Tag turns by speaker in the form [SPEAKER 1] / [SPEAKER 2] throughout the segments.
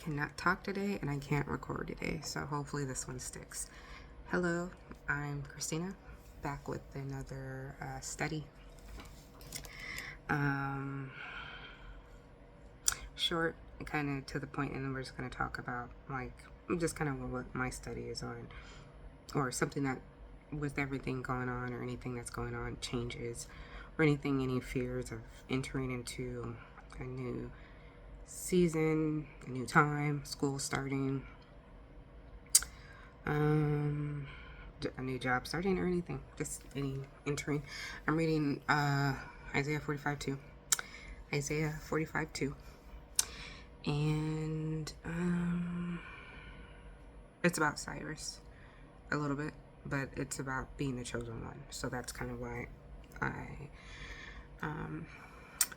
[SPEAKER 1] cannot talk today and I can't record today, so hopefully this one sticks. Hello, I'm Christina, back with another study. Short and kind of to the point, and then we're just going to talk about just kind of what my study is on, or something that with everything going on or anything that's going on changes, or any fears of entering into a new season, a new time, school starting, a new job starting, or anything, just any entering. I'm reading Isaiah 45:2. Isaiah 45:2. And it's about Cyrus a little bit, but it's about being the chosen one. So that's kind of why I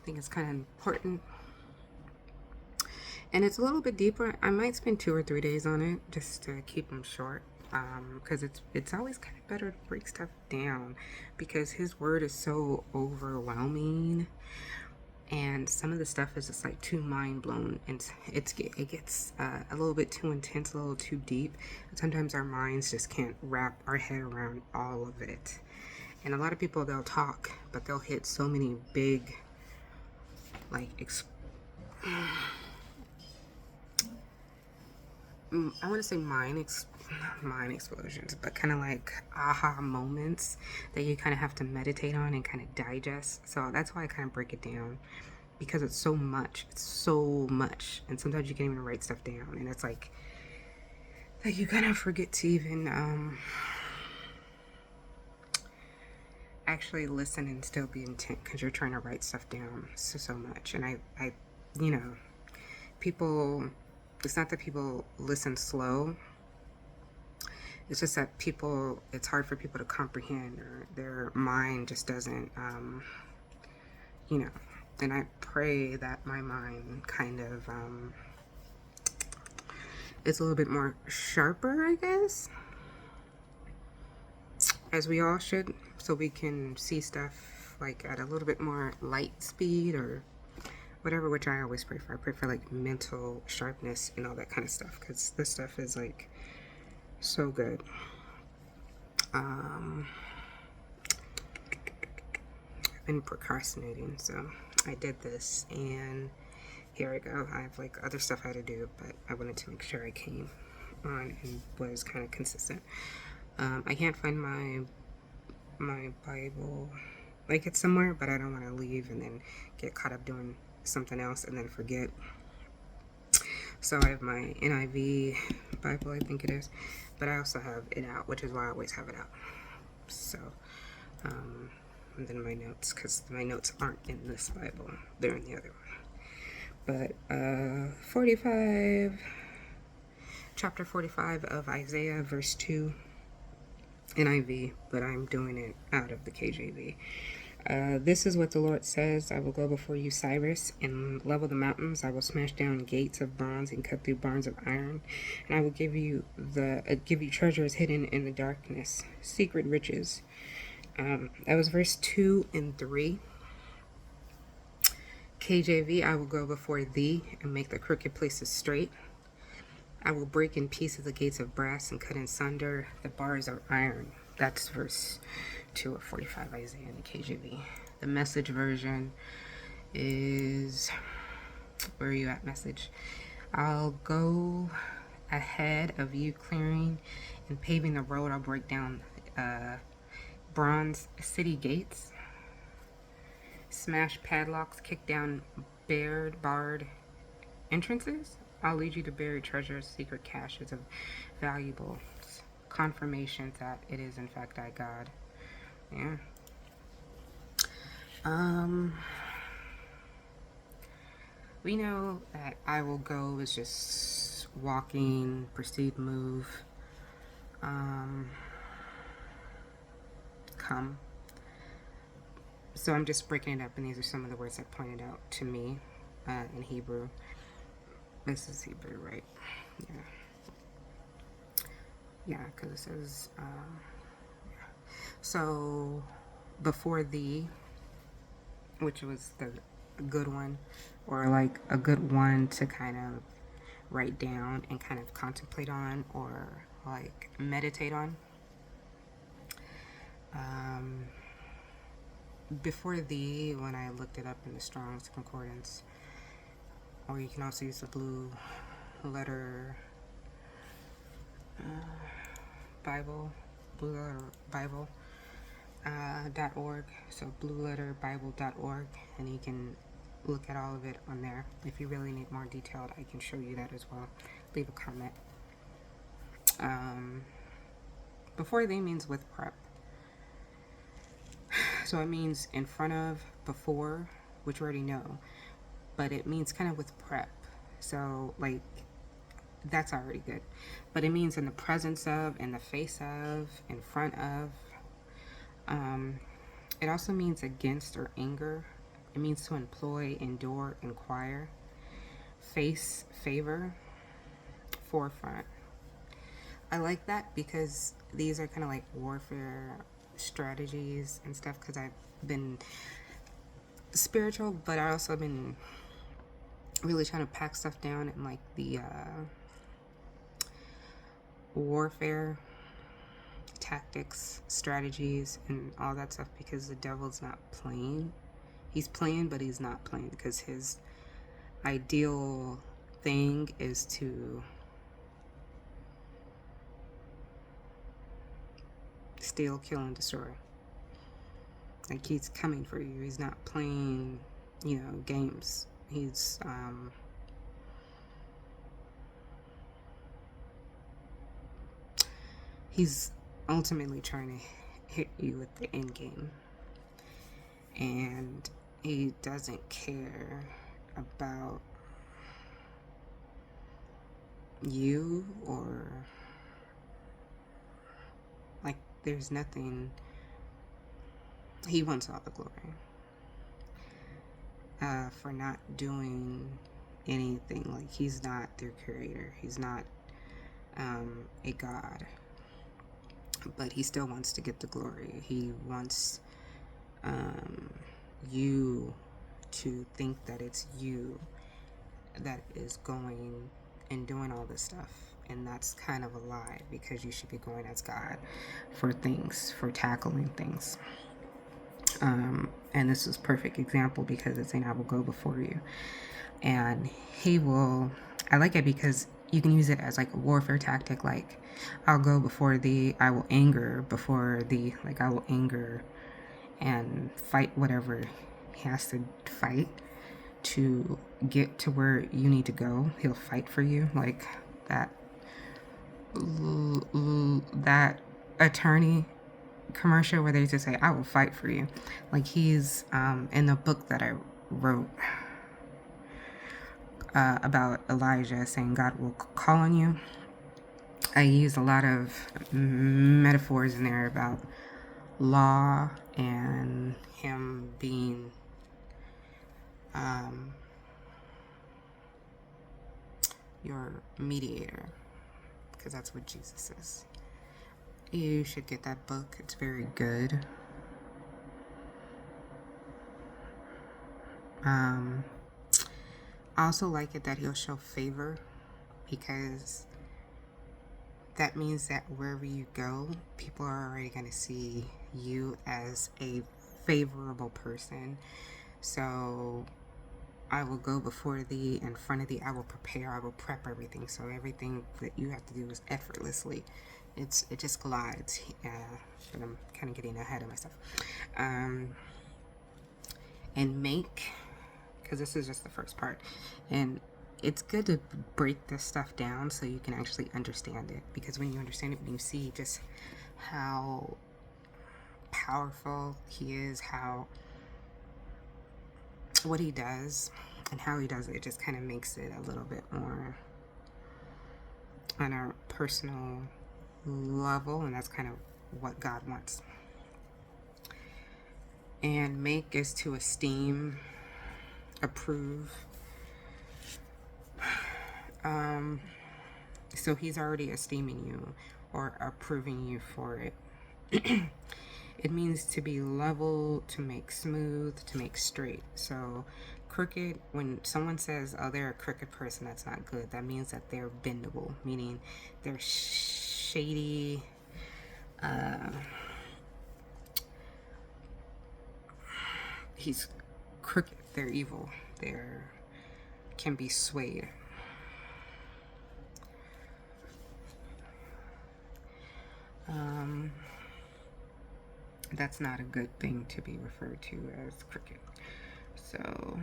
[SPEAKER 1] think it's kind of important. And it's a little bit deeper. I might spend 2 or 3 days on it just to keep them short, because it's always kind of better to break stuff down, because his word is so overwhelming, and some of the stuff is just like too mind blown, and it gets a little bit too intense, a little too deep. Sometimes our minds just can't wrap our head around all of it. And a lot of people, they'll talk, but they'll hit so many big, like, I want to say mind explosions, but kind of like aha moments that you kind of have to meditate on and kind of digest. So that's why I kind of break it down, because it's so much. It's so much. And sometimes you can't even write stuff down. And it's like you kind of forget to even actually listen and still be intent, because you're trying to write stuff down so much. And I people, it's not that people listen slow. It's just that it's hard for people to comprehend, or their mind just doesn't, and I pray that my mind kind of is a little bit more sharper, I guess, as we all should, so we can see stuff like at a little bit more light speed or whatever, which I always pray for. I pray for like mental sharpness and all that kind of stuff, because this stuff is like so good. I've been procrastinating, so I did this, and here I go. I have like other stuff I had to do, but I wanted to make sure I came on and was kind of consistent. I can't find my Bible. Like, it's somewhere, but I don't want to leave and then get caught up doing something else and then forget. So I have my NIV Bible, I think it is, but I also have it out, which is why I always have it out. So, and then my notes, because my notes aren't in this Bible, they're in the other one. But chapter 45 of Isaiah, verse 2, NIV, but I'm doing it out of the KJV. This is what the Lord says: I will go before you, Cyrus, and level the mountains. I will smash down gates of bronze and cut through bars of iron. And I will give you treasures hidden in the darkness, secret riches. That was verse 2 and 3. KJV: I will go before thee and make the crooked places straight. I will break in pieces the gates of brass and cut in sunder the bars of iron. That's verse 2 of 45 Isaiah in the KJV. The Message version is, where are you at, Message? I'll go ahead of you, clearing and paving the road. I'll break down bronze city gates, smash padlocks, kick down barred entrances. I'll lead you to buried treasures, secret caches of valuables, confirmations that it is in fact I, God. Yeah. We know that I will go is just walking, proceed, move, come. So I'm just breaking it up, and these are some of the words that pointed out to me in Hebrew. This is Hebrew, right? Yeah, because it says, so before thee, which was the good one, or like a good one to kind of write down and kind of contemplate on or like meditate on. Before the, when I looked it up in the Strong's Concordance, or you can also use the Blue Letter Bible, Blue Letter Bible .org. So blueletterbible.org, and you can look at all of it on there. If you really need more detailed, I can show you that as well. Leave a comment. Before they means with prep. So it means in front of, before, which you already know, but it means kind of with prep. So like that's already good. But it means in the presence of, in the face of, in front of. It also means against or anger. It means to employ, endure, inquire, face, favor, forefront. I like that because these are kind of like warfare strategies and stuff, because I've been spiritual, but I also been really trying to pack stuff down in like the warfare tactics, strategies, and all that stuff, because the devil's not playing. He's playing, but he's not playing, because his ideal thing is to steal, kill, and destroy. Like, he's coming for you. He's not playing, games. He's ultimately trying to hit you with the end game. And he doesn't care about you, or like there's nothing. He wants all the glory for not doing anything. Like, he's not their creator. He's not a god, but he still wants to get the glory. He wants you to think that it's you that is going and doing all this stuff, and that's kind of a lie, because you should be going as God for things, for tackling things. And this is a perfect example, because it's saying I will go before you, and he will. I like it because you can use it as like a warfare tactic, like I'll go before thee, I will anger before thee, like I will anger and fight whatever he has to fight to get to where you need to go. He'll fight for you, like that attorney commercial where they just say, I will fight for you. Like, he's in the book that I wrote about Elijah, saying God will call on you. I use a lot of metaphors in there about law and him being your mediator, because that's what Jesus is. You should get that book. It's very good. I also like it that he'll show favor, because that means that wherever you go, people are already going to see you as a favorable person. So I will go before thee, in front of thee, I will prepare, I will prep everything. So everything that you have to do is effortlessly. It just glides. But I'm kind of getting ahead of myself. And make, because this is just the first part. And it's good to break this stuff down so you can actually understand it. Because when you understand it, when you see just how powerful he is, what he does, and how he does it, it just kind of makes it a little bit more on a personal level, and that's kind of what God wants. And make is to esteem, approve. So he's already esteeming you or approving you for it. It means to be level, to make smooth, to make straight. So crooked, when someone says, oh, they're a crooked person, that's not good. That means that they're bendable, meaning they're shady. He's crooked. They're evil. They're can be swayed. That's not a good thing to be referred to as crooked. So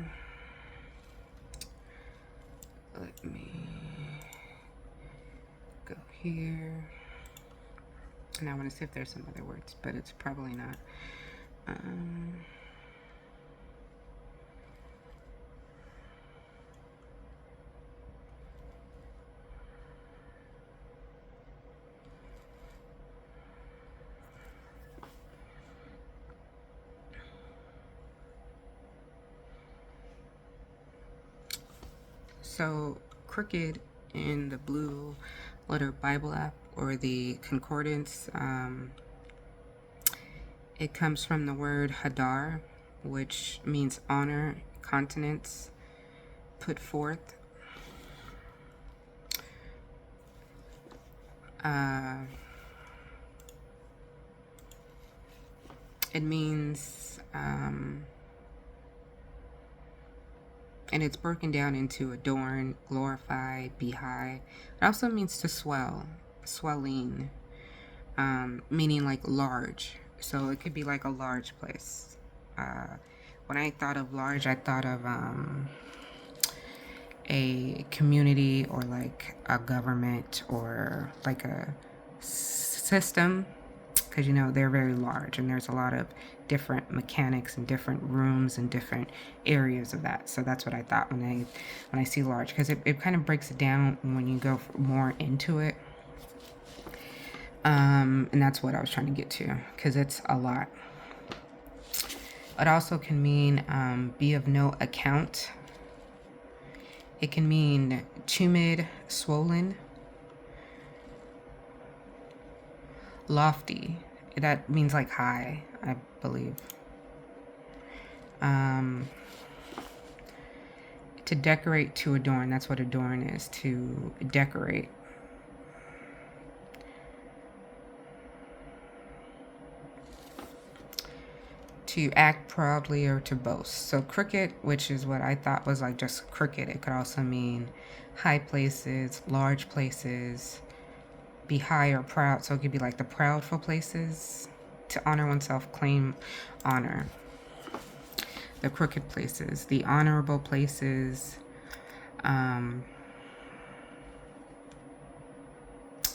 [SPEAKER 1] let me go here. And I want to see if there's some other words, but it's probably not. So crooked in the Blue Letter Bible app or the concordance, it comes from the word hadar, which means honor, countenance, put forth. It means, and it's broken down into adorn, glorify, be high. It also means to swell, swelling, meaning like large. So it could be like a large place. When I thought of large, I thought of a community or like a government or like a system, because you know they're very large and there's a lot of different mechanics and different rooms and different areas of that. So that's what I thought when I see large, because it kind of breaks it down when you go more into it. And that's what I was trying to get to, because it's a lot. It also can mean be of no account. It can mean tumid, swollen, lofty. That means like high, I believe. To decorate, to adorn. That's what adorn is, to decorate. To act proudly or to boast. So crooked, which is what I thought was like just crooked, it could also mean high places, large places, be high or proud. So it could be like the proudful places, to honor oneself, claim honor. The crooked places, the honorable places,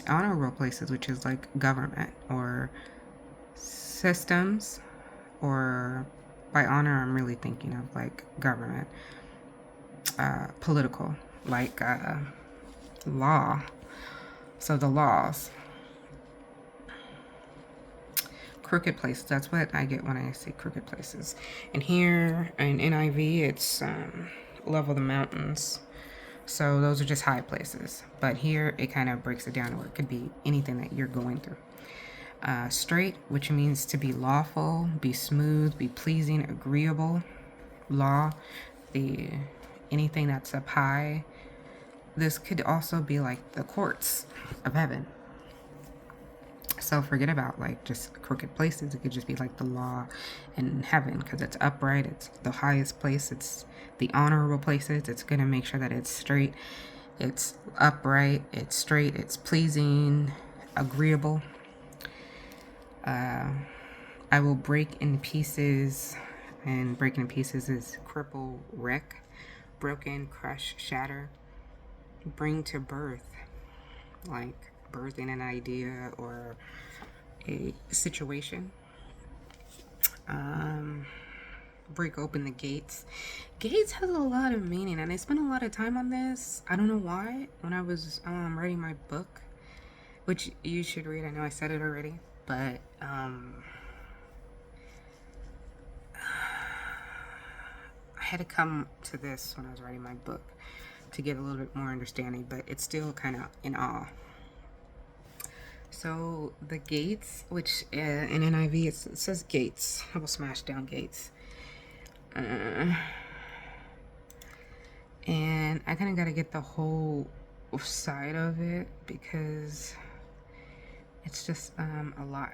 [SPEAKER 1] honorable places, which is like government or systems, or by honor, I'm really thinking of like government, political, like law. So the laws. Crooked places, that's what I get when I say crooked places. And here in NIV, it's level the mountains. So those are just high places. But here it kind of breaks it down where it could be anything that you're going through. Straight, which means to be lawful, be smooth, be pleasing, agreeable. Law, anything that's up high. This could also be like the courts of heaven. So forget about like just crooked places. It could just be like the law in heaven, because it's upright, it's the highest place, it's the honorable places. It's going to make sure that it's straight, it's upright, it's straight, it's pleasing, agreeable. I will break in pieces, and breaking in pieces is cripple, wreck, broken, crush, shatter. Bring to birth, like birthing an idea or a situation. Break open the gates. Gates has a lot of meaning, and I spent a lot of time on this. I don't know why. When I was writing my book, which you should read. I know I said it already, but I had to come to this when I was writing my book to get a little bit more understanding, but it's still kind of in awe. So the gates, which in NIV it says gates. I will smash down gates. And I kind of got to get the whole side of it because it's just a lot.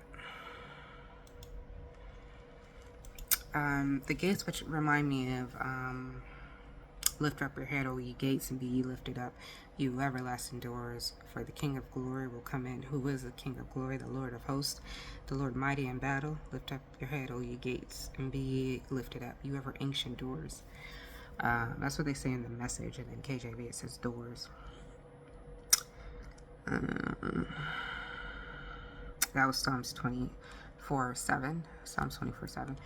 [SPEAKER 1] The gates, which remind me of lift up your head, O ye gates, and be ye lifted up, you everlasting doors, for the King of glory will come in. Who is the King of glory? The Lord of hosts, the Lord mighty in battle. Lift up your head, O ye gates, and be ye lifted up, you ever ancient doors. That's what they say in the Message, and in KJV it says doors. That was Psalms 24:7. Psalms 24:7.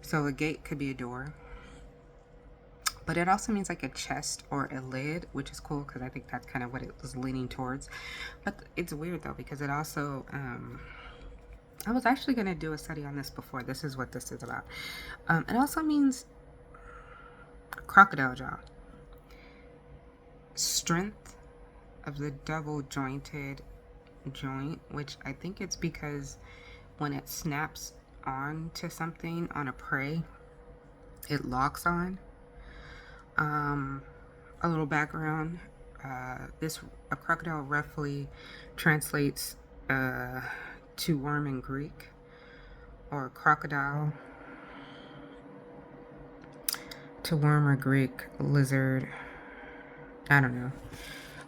[SPEAKER 1] So a gate could be a door, but it also means like a chest or a lid, which is cool because I think that's kind of what it was leaning towards. But it's weird though because it also, I was actually going to do a study on this before. This is what this is about. It also means crocodile jaw, strength of the double jointed joint, which I think it's because when it snaps on to something on a prey, it locks on. A little background. A crocodile roughly translates to worm in Greek, or crocodile to worm or Greek, lizard, I don't know.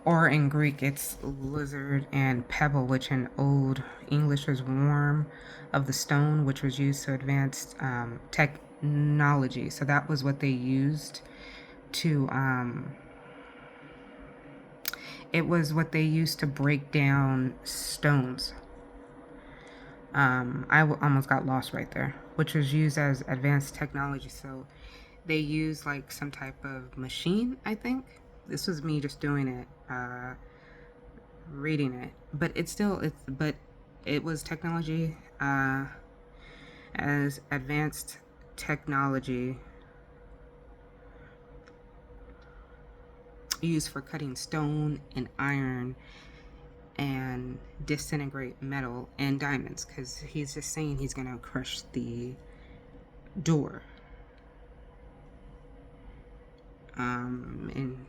[SPEAKER 1] Or in Greek, it's lizard and pebble, which in Old English was worm of the stone, which was used to advance technology. So that was what they used to, it was what they used to break down stones. Almost got lost right there, which was used as advanced technology. So they used like some type of machine, I think. This was me just doing it, reading it, but it was technology, as advanced technology used for cutting stone and iron and disintegrate metal and diamonds, because he's just saying he's gonna crush the door. And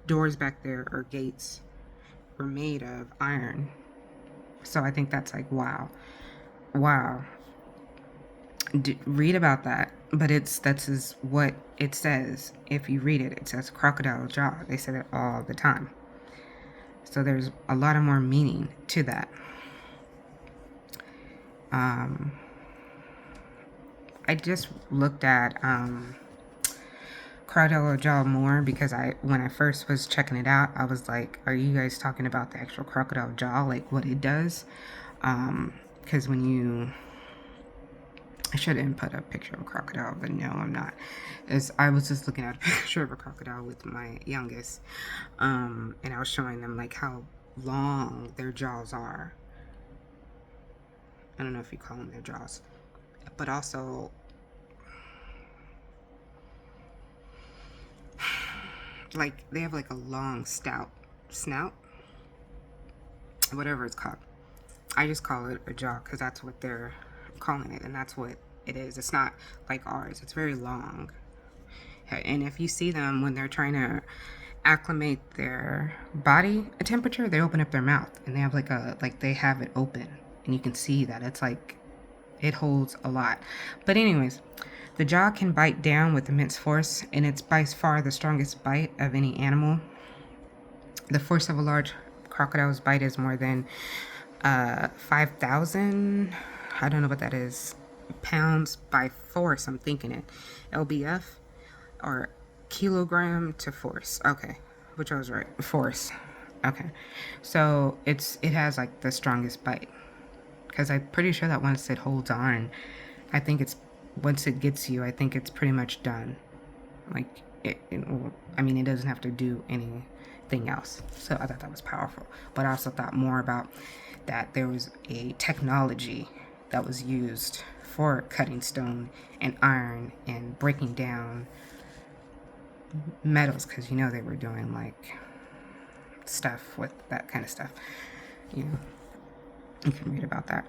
[SPEAKER 1] doors back there, or gates, were made of iron. So I think that's like, wow. Read about that, but that's is what it says. If you read it, it says crocodile jaw. They say that all the time. So there's a lot of more meaning to that. I just looked at crocodile jaw more because when I first was checking it out, I was like, are you guys talking about the actual crocodile jaw, like what it does? Because I shouldn't put a picture of a crocodile, but no, I'm not. I was just looking at a picture of a crocodile with my youngest, and I was showing them like how long their jaws are. I don't know if you call them their jaws, but also like they have like a long snout, whatever it's called. I just call it a jaw because that's what they're calling it, and that's what it is. It's not like ours. It's very long. And if you see them when they're trying to acclimate their body temperature, they open up their mouth and they have they have it open, and you can see that it's like it holds a lot. But anyways, the jaw can bite down with immense force, and it's by far the strongest bite of any animal. The force of a large crocodile's bite is more than 5,000, I don't know what that is, pounds by force, I'm thinking it, lbf, or kilogram to force. Okay, which I was right, force. Okay, so it has like the strongest bite, because I'm pretty sure that once it holds on, I think once it gets you, I think it's pretty much done. Like it doesn't have to do anything else. So I thought that was powerful, but I also thought more about that there was a technology that was used for cutting stone and iron and breaking down metals, because they were doing like stuff with that kind of stuff. You can read about that.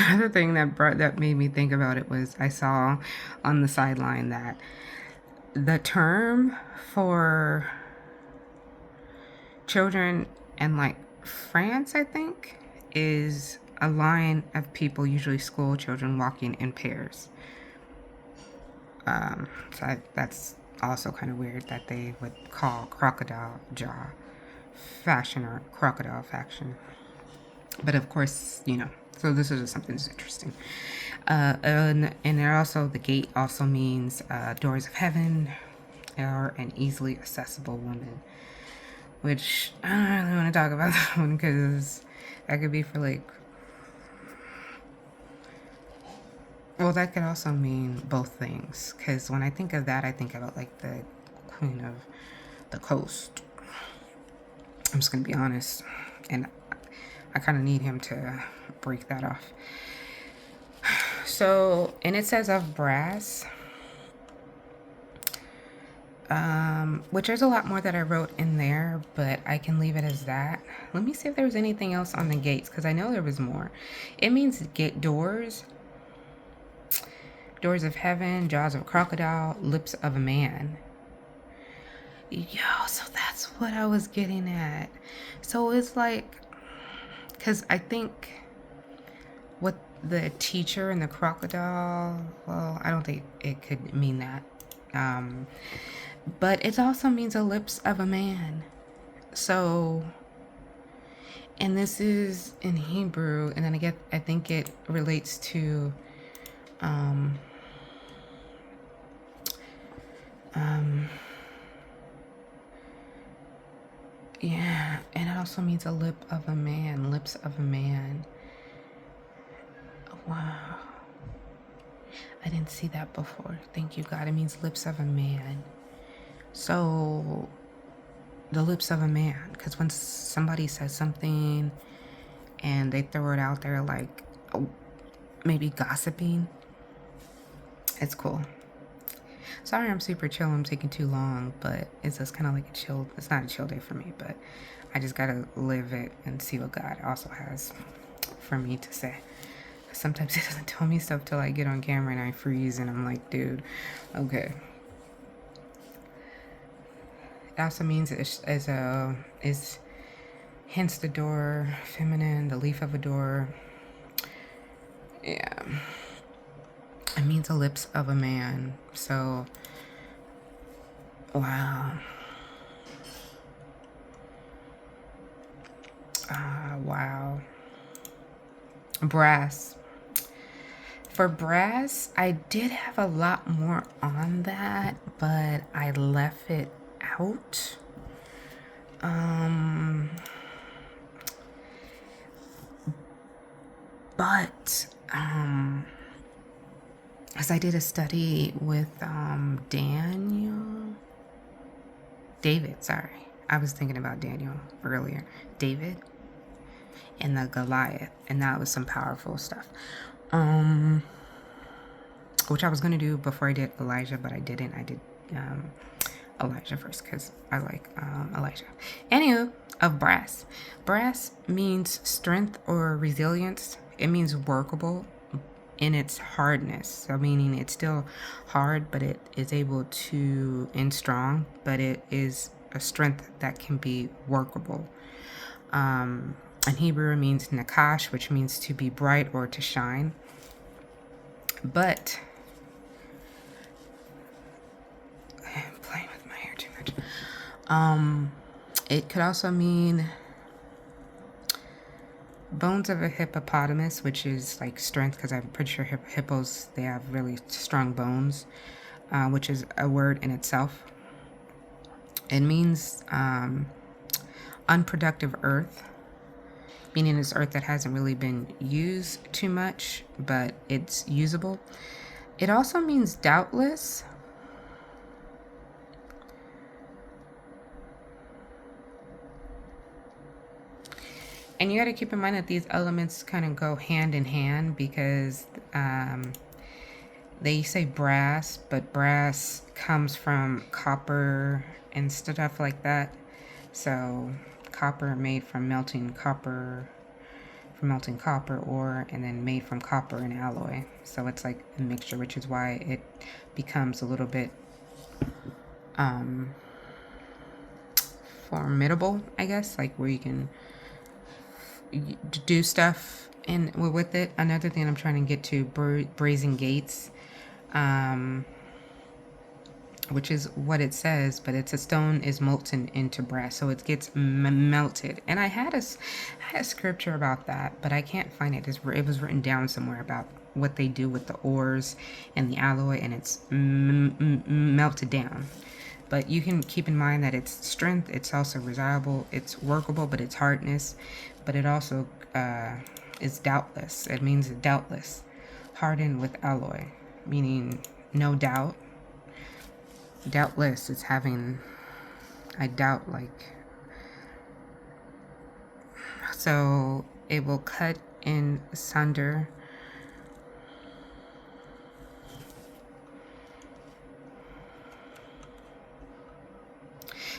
[SPEAKER 1] Another thing that made me think about it was I saw on the sideline that the term for children in like France, I think, is a line of people, usually school children, walking in pairs. That's also kind of weird that they would call crocodile jaw fashion or crocodile faction. But of course, so this is just something that's interesting. And there also, the gate also means doors of heaven or an easily accessible woman. Which I don't really want to talk about that one because that could be for like, well, that could also mean both things. Because when I think of that, I think about like the queen of the coast. I'm just going to be honest. And I kind of need him to break that off. So, and it says of brass, which there's a lot more that I wrote in there, but I can leave it as that. Let me see if there was anything else on the gates, because I know there was more. It means gate doors, doors of heaven, jaws of a crocodile, lips of a man. Yo, so that's what I was getting at. So it's like, because I think what the teacher and the crocodile, well, I don't think it could mean that. But it also means the lips of a man. So, and this is in Hebrew, and then I think it relates to, yeah, and it also means a lip of a man, lips of a man. Wow. I didn't see that before. Thank you, God. It means lips of a man. So, the lips of a man. Because when somebody says something and they throw it out there like, maybe gossiping, it's cool. Sorry I'm super chill. I'm taking too long. But it's just kind of like it's not a chill day for me. But I just got to live it and see what God also has for me to say. Sometimes he doesn't tell me stuff till I get on camera and I freeze and I'm like, dude, okay. It also means is hence the door, feminine, the leaf of a door. Yeah. It means the lips of a man. So, wow. Wow. Brass. For brass, I did have a lot more on that, but I left it out. But as I did a study with David, sorry. I was thinking about Daniel earlier. David and the Goliath, and that was some powerful stuff. Which I was going to do before I did Elijah, but I didn't. I did Elijah first because I like Elijah. Anywho, of brass. Brass means strength or resilience. It means workable in its hardness. So meaning it's still hard, but it is able to, and strong, but it is a strength that can be workable. In Hebrew, it means nakash, which means to be bright or to shine. But I'm playing with my hair too much. It could also mean bones of a hippopotamus, which is like strength, because I'm pretty sure hippos, they have really strong bones, which is a word in itself. It means unproductive earth, meaning it's earth that hasn't really been used too much, but it's usable. It also means doubtless. And you got to keep in mind that these elements kind of go hand in hand because they say brass, but brass comes from copper and stuff like that. So copper made from melting copper from melting copper ore and then made from copper and alloy. So it's like a mixture, which is why it becomes a little bit formidable, I guess, like where you can do stuff and with it. Another thing I'm trying to get to, brazen gates, which is what it says, but it's a stone is molten into brass, so it gets melted. And I had a scripture about that, but I can't find it. It was written down somewhere about what they do with the ores and the alloy, and it's melted down. But you can keep in mind that it's strength, it's also reliable, it's workable, but it's hardness, but it also is doubtless. It means doubtless, hardened with alloy, meaning no doubt. Doubtless, it's having, I doubt, like, so it will cut in asunder.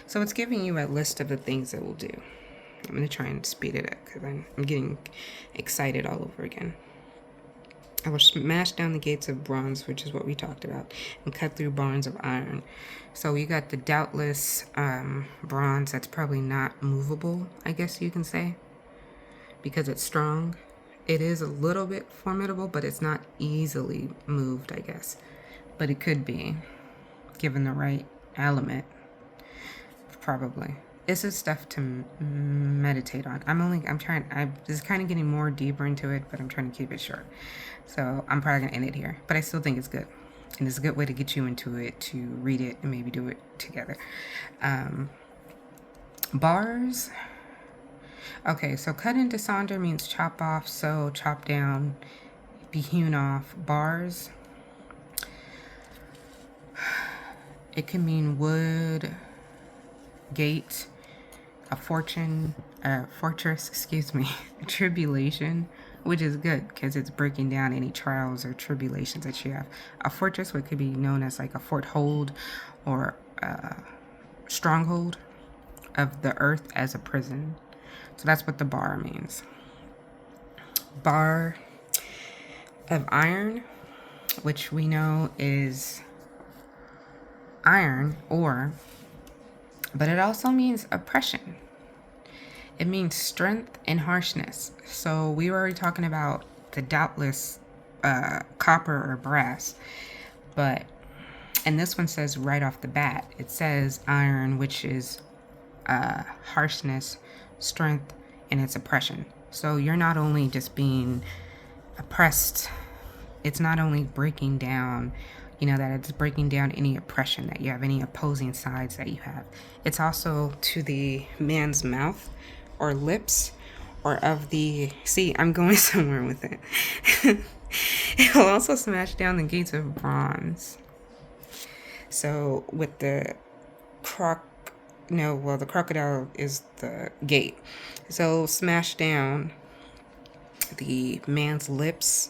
[SPEAKER 1] So it's giving you a list of the things it will do. I'm going to try and speed it up because I'm getting excited all over again. I will smash down the gates of bronze, which is what we talked about, and cut through bars of iron. So you got the doubtless bronze that's probably not movable, I guess you can say, because it's strong. It is a little bit formidable, but it's not easily moved, I guess. But it could be, given the right element, probably. This is stuff to meditate on. I'm just kind of getting more deeper into it, but I'm trying to keep it short. So I'm probably going to end it here. But I still think it's good. And it's a good way to get you into it, to read it, and maybe do it together. Bars. Okay, so cut into sonder means chop off, sew, chop down, be hewn off. Bars. It can mean wood, gate, a fortress, tribulation, which is good because it's breaking down any trials or tribulations that you have. A fortress, what could be known as like a fort hold or a stronghold of the earth as a prison. So that's what the bar means. Bar of iron, which we know is iron ore, but it also means oppression. It means strength and harshness. So we were already talking about the doubtless copper or brass, and this one says right off the bat, it says iron, which is harshness, strength, and its oppression. So you're not only just being oppressed, it's not only breaking down, that it's breaking down any oppression that you have, any opposing sides that you have. It's also to the man's mouth or lips or of the, see, I'm going somewhere with it. It will also smash down the gates of bronze. So with the the crocodile is the gate. So smash down the man's lips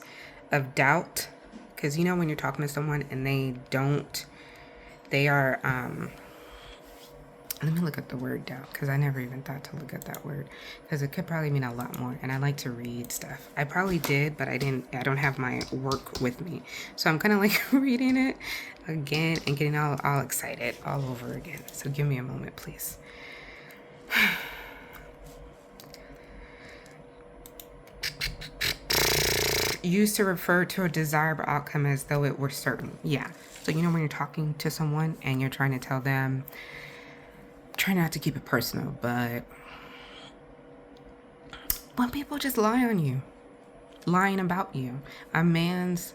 [SPEAKER 1] of doubt. Because when you're talking to someone and they are, let me look at the word doubt, because I never even thought to look at that word, because it could probably mean a lot more, and I like to read stuff. I probably did, but I don't have my work with me. So I'm kind of like reading it again and getting all excited all over again. So give me a moment, please. Used to refer to a desirable outcome as though it were certain. Yeah. So when you're talking to someone and you're trying to tell them, try not to keep it personal, but when people just lie on you, lying about you, a man's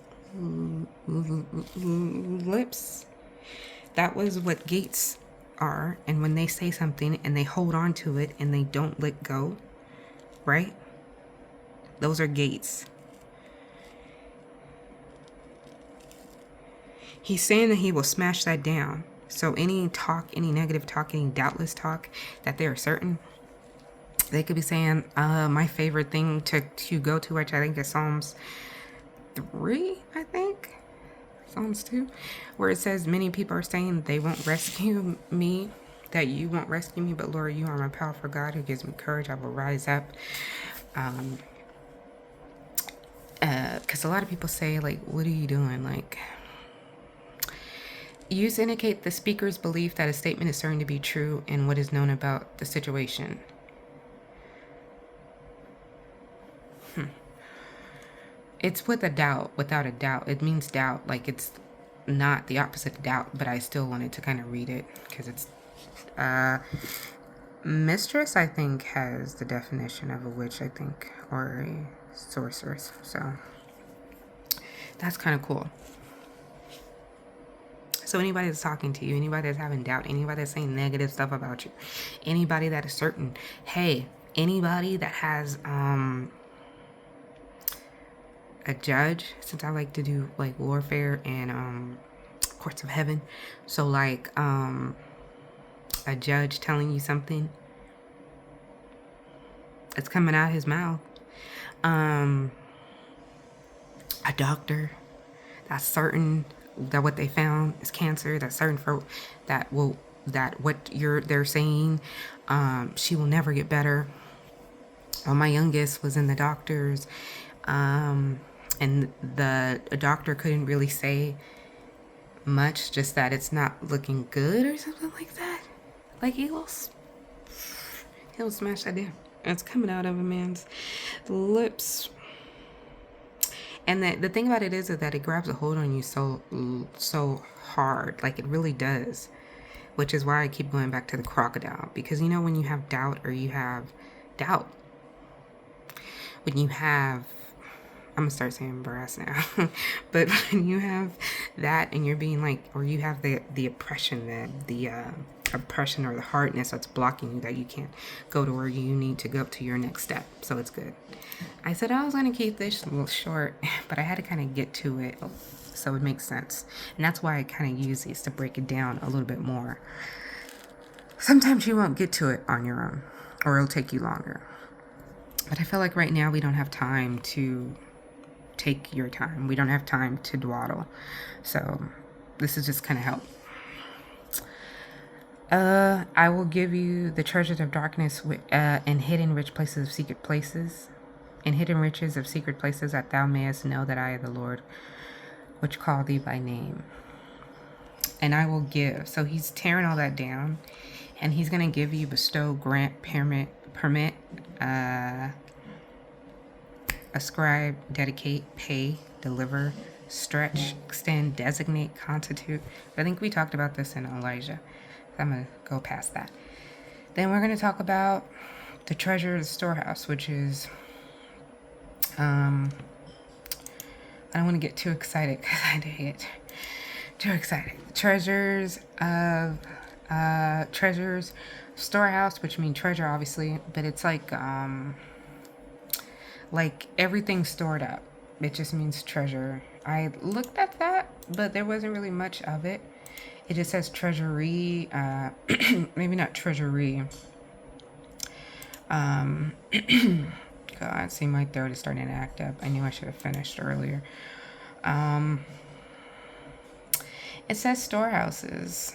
[SPEAKER 1] lips, that was what gates are. And when they say something and they hold on to it and they don't let go, right? Those are gates. He's saying that he will smash that down. So any talk, any negative talk, any doubtless talk that they are certain, they could be saying, my favorite thing to go to, which I think is Psalms 3, Psalms 2, where it says many people are saying they won't rescue me, that you won't rescue me, but Lord, you are my powerful God who gives me courage. I will rise up. Because a lot of people say, like, what are you doing? Like, use indicate the speaker's belief that a statement is certain to be true and what is known about the situation. It's with a doubt, without a doubt. It means doubt. Like, it's not the opposite of doubt, but I still wanted to kind of read it because it's mistress, I think, has the definition of a witch, I think, or a sorceress. So that's kind of cool. So anybody that's talking to you, anybody that's having doubt, anybody that's saying negative stuff about you, anybody that is certain, hey, anybody that has a judge, since I like to do like warfare and courts of heaven, so like a judge telling you something, it's coming out his mouth. A doctor that's certain that what they found is cancer, that's certain for that what they're saying, she will never get better. Well, my youngest was in the doctor's, and the doctor couldn't really say much, just that it's not looking good or something like that. Like he'll smash that down. It's coming out of a man's lips. And the thing about it is that it grabs a hold on you so hard, like it really does. Which is why I keep going back to the crocodile, because you know when you have doubt, when you have, I'm gonna start saying brass now, but when you have that and you're being like, or you have the oppression, the oppression or the hardness that's blocking you, that you can't go to where you need to go to your next step. So it's good. I said I was going to keep this a little short, but I had to kind of get to it so it makes sense. And that's why I kind of use these to break it down a little bit more. Sometimes you won't get to it on your own, or it'll take you longer. But I feel like right now we don't have time to take your time. We don't have time to dawdle. So this is just kind of help. I will give you the treasures of darkness and hidden rich places of secret places, and hidden riches of secret places, that thou mayest know that I am the Lord, which call thee by name. And I will give. So he's tearing all that down, and he's going to give you, bestow, grant, permit, ascribe, dedicate, pay, deliver, stretch, extend, designate, constitute. I think we talked about this in Elijah. I'm going to go past that. Then we're going to talk about the treasure of the storehouse, which is, I don't want to get too excited because I did get too excited. Treasures, storehouse, which means treasure, obviously, but it's like everything stored up. It just means treasure. I looked at that, but there wasn't really much of it. It just says treasury, maybe not treasury. God, see, my throat is starting to act up. I knew I should have finished earlier. It says storehouses.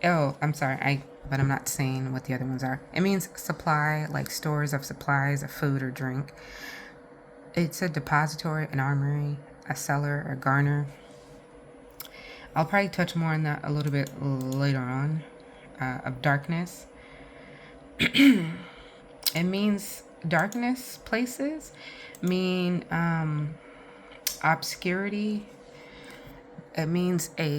[SPEAKER 1] Oh, I'm sorry. But I'm not saying what the other ones are. It means supply, like stores of supplies of food or drink. It's a depository, an armory, a cellar, a garner. I'll probably touch more on that a little bit later on. Of darkness. It means darkness places mean obscurity. It means a